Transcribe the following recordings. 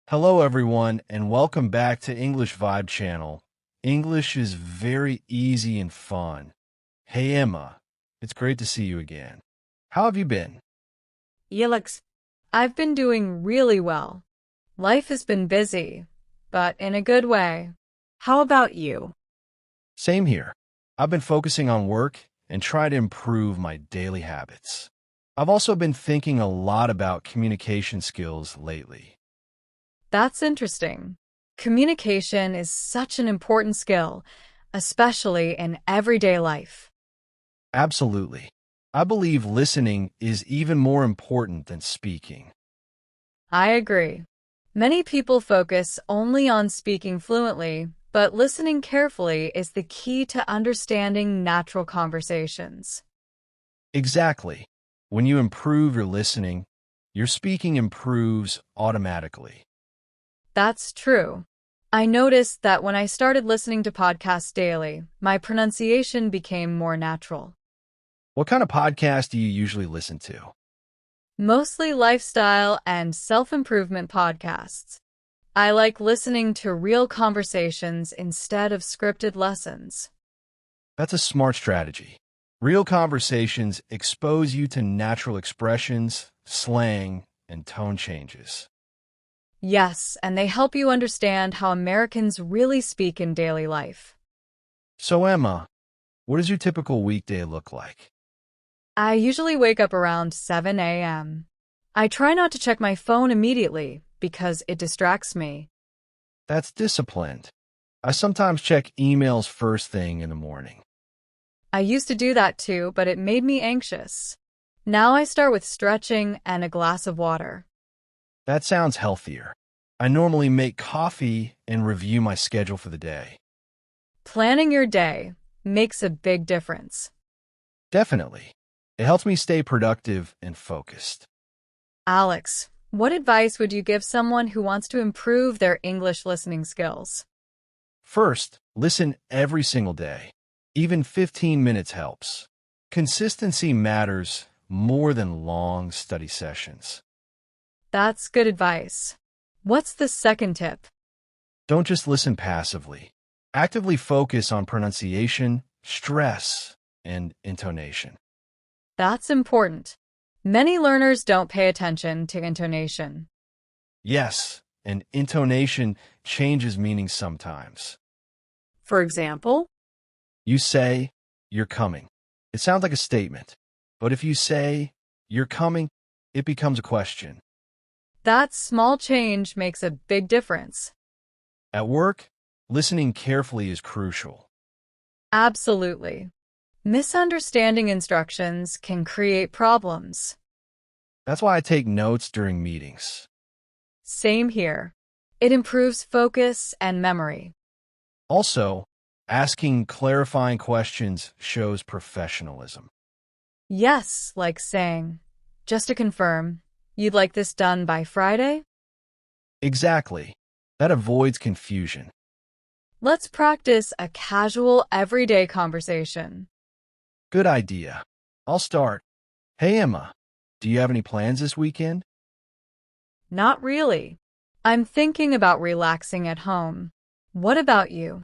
Hello, everyone, and welcome back to English Vibe Channel. English is very easy and fun. Hey, Emma, it's great to see you again. How have you been? Felix, I've been doing really well. Life has been busy, but in a good way. How about you? Same here. I've been focusing on work and try to improve my daily habits. I've also been thinking a lot about communication skills lately. That's interesting. Communication is such an important skill, especially in everyday life. Absolutely. I believe listening is even more important than speaking. I agree. Many people focus only on speaking fluently, but listening carefully is the key to understanding natural conversations. Exactly. When you improve your listening, your speaking improves automatically. That's true. I noticed that when I started listening to podcasts daily, my pronunciation became more natural. What kind of podcast do you usually listen to? Mostly lifestyle and self-improvement podcasts. I like listening to real conversations instead of scripted lessons. That's a smart strategy. Real conversations expose you to natural expressions, slang, and tone changes. Yes, and they help you understand how Americans really speak in daily life. So, Emma, what does your typical weekday look like? I usually wake up around 7 a.m. I try not to check my phone immediately because it distracts me. That's disciplined. I sometimes check emails first thing in the morning. I used to do that too, but it made me anxious. Now I start with stretching and a glass of water. That sounds healthier. I normally make coffee and review my schedule for the day. Planning your day makes a big difference. Definitely. It helps me stay productive and focused. Alex, what advice would you give someone who wants to improve their English listening skills? First, listen every single day. Even 15 minutes helps. Consistency matters more than long study sessions. That's good advice. What's the second tip? Don't just listen passively. Actively focus on pronunciation, stress, and intonation. That's important. Many learners don't pay attention to intonation. Yes, and intonation changes meaning sometimes. For example, You say, "You're coming." It sounds like a statement. But if you say, "You're coming," it becomes a question. that small change makes a big difference. At work, listening carefully is crucial. Absolutely. Misunderstanding instructions can create problems. That's why I take notes during meetings. Same here. It improves focus and memory. Also, asking clarifying questions shows professionalism. Yes, like saying, just to confirm, you'd like this done by Friday? Exactly. That avoids confusion. Let's practice a casual, everyday conversation. Good idea. I'll start. Hey, Emma, do you have any plans this weekend? Not really. I'm thinking about relaxing at home. What about you?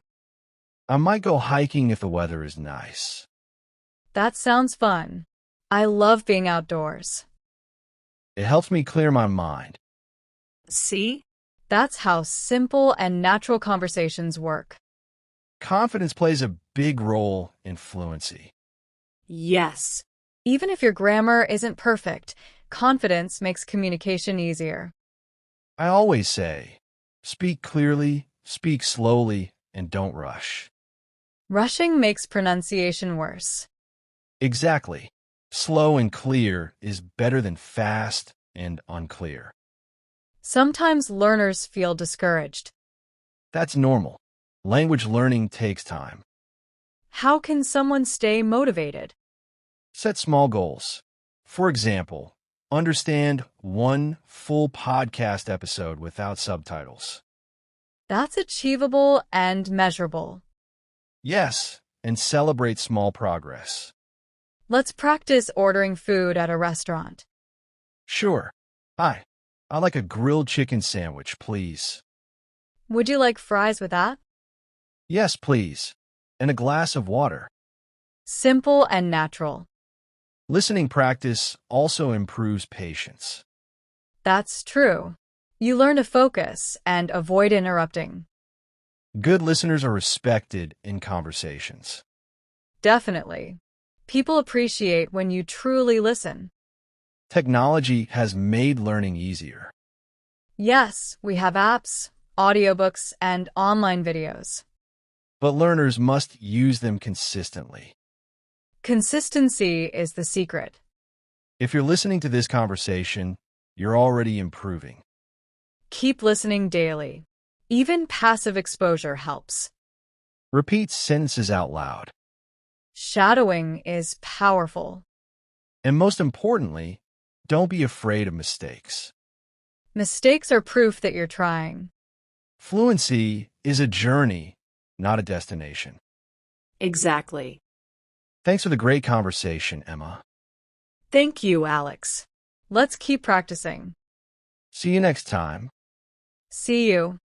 I might go hiking if the weather is nice. That sounds fun. I love being outdoors. It helps me clear my mind. See? That's how simple and natural conversations work. Confidence plays a big role in fluency. Yes. Even if your grammar isn't perfect, confidence makes communication easier. I always say, speak clearly, speak slowly, and don't rush. Rushing makes pronunciation worse. Exactly. Slow and clear is better than fast and unclear. Sometimes learners feel discouraged. That's normal. Language learning takes time. How can someone stay motivated? Set small goals. For example, understand one full podcast episode without subtitles. That's achievable and measurable. Yes, and celebrate small progress. Let's practice ordering food at a restaurant. Sure. Hi, I'd like a grilled chicken sandwich, please. Would you like fries with that? Yes, please. And a glass of water. Simple and natural. Listening practice also improves patience. That's true. You learn to focus and avoid interrupting. Good listeners are respected in conversations. Definitely. People appreciate when you truly listen. Technology has made learning easier. Yes, we have apps, audiobooks, and online videos. But learners must use them consistently. Consistency is the secret. If you're listening to this conversation, you're already improving. Keep listening daily. Even passive exposure helps. Repeat sentences out loud. Shadowing is powerful. And most importantly, don't be afraid of mistakes. Mistakes are proof that you're trying. Fluency is a journey, not a destination. Exactly. Thanks for the great conversation, Emma. Thank you, Alex. Let's keep practicing. See you next time. See you.